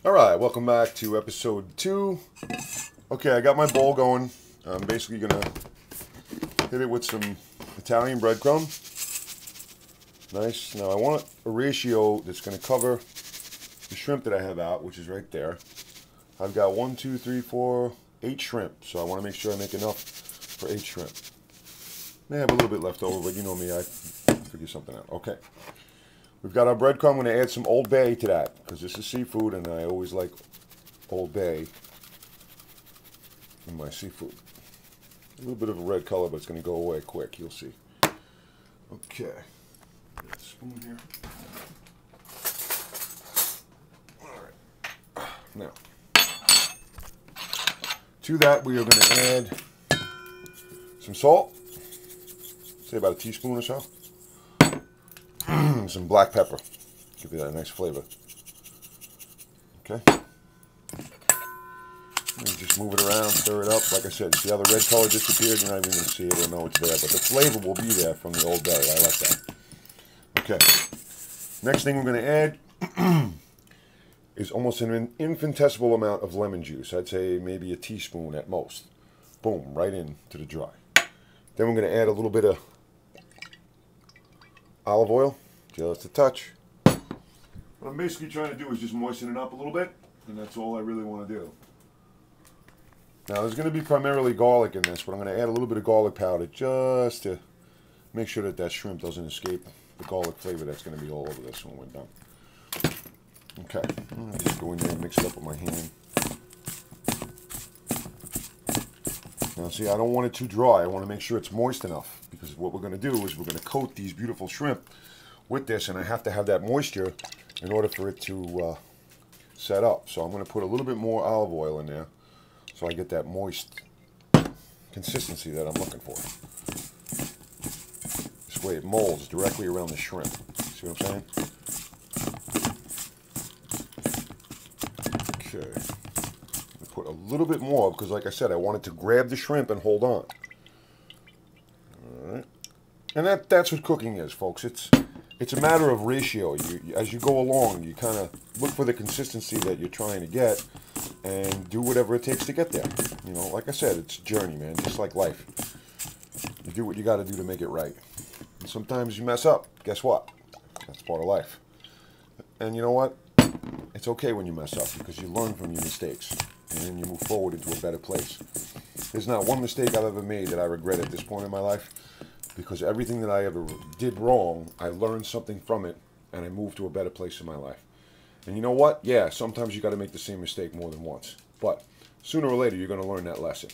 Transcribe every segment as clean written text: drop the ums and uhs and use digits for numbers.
Alright, welcome back to episode 2. Okay, I got my bowl going. I'm basically going to hit it with some Italian breadcrumb. Nice. Now I want a ratio that's going to cover the shrimp that I have out, which is right there. I've got 1, 2, 3, 4, 8 shrimp, so I want to make sure I make enough for 8 shrimp. May have a little bit left over, but you know me, I figure something out. Okay. We've got our breadcrumb. I'm going to add some Old Bay to that because this is seafood and I always like Old Bay in my seafood. A little bit of a red color, but it's going to go away quick. You'll see. Okay. Got a spoon here. All right. Now, to that we are going to add some salt. Say about a teaspoon or so. Some black pepper. Give you that nice flavor. Okay. And just move it around, stir it up. Like I said, see how the red color disappeared? You're not even going to see it or know it's there. But the flavor will be there from the Old Bay. I like that. Okay. Next thing we're going to add is almost an infinitesimal amount of lemon juice. I'd say maybe a teaspoon at most. Boom, right into the dry. Then we're going to add a little bit of olive oil. Just a touch. What I'm basically trying to do is just moisten it up a little bit, and that's all I really want to do. Now there's going to be primarily garlic in this, but I'm going to add a little bit of garlic powder just to make sure that that shrimp doesn't escape the garlic flavor that's going to be all over this when we're done. Okay, I'll just go in there and mix it up with my hand. Now see, I don't want it too dry. I want to make sure it's moist enough, because what we're going to do is we're going to coat these beautiful shrimp with this, and I have to have that moisture in order for it to set up. So I'm going to put a little bit more olive oil in there so I get that moist consistency that I'm looking for. This way it molds directly around the shrimp. See what I'm saying? Okay. I'll put a little bit more because, like I said, I wanted to grab the shrimp and hold on. All right. And that's what cooking is, folks. It's a matter of ratio. As you go along, you kind of look for the consistency that you're trying to get and do whatever it takes to get there. You know, like I said, it's a journey, man, just like life. You do what you got to do to make it right. And sometimes you mess up. Guess what? That's part of life. And you know what? It's okay when you mess up because you learn from your mistakes and then you move forward into a better place. There's not one mistake I've ever made that I regret at this point in my life. Because everything that I ever did wrong, I learned something from it, and I moved to a better place in my life. And you know what? Yeah, sometimes you got to make the same mistake more than once. But sooner or later, you're going to learn that lesson.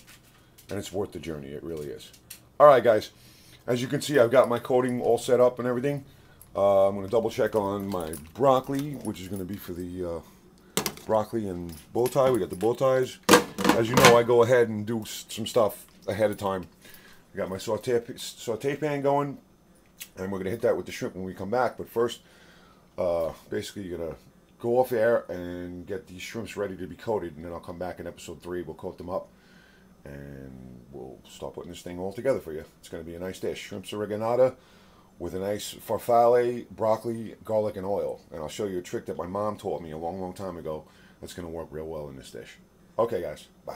And it's worth the journey. It really is. All right, guys. As you can see, I've got my coating all set up and everything. I'm going to double check on my broccoli, which is going to be for the broccoli and bow tie. We got the bow ties. As you know, I go ahead and do some stuff ahead of time. I got my saute pan going, and we're going to hit that with the shrimp when we come back. But first, basically, you're going to go off air and get these shrimps ready to be coated, and then I'll come back in episode 3. We'll coat them up, and we'll start putting this thing all together for you. It's going to be a nice dish. Shrimps Oreganotta with a nice farfalle, broccoli, garlic, and oil. And I'll show you a trick that my mom taught me a long, long time ago that's going to work real well in this dish. Okay, guys. Bye.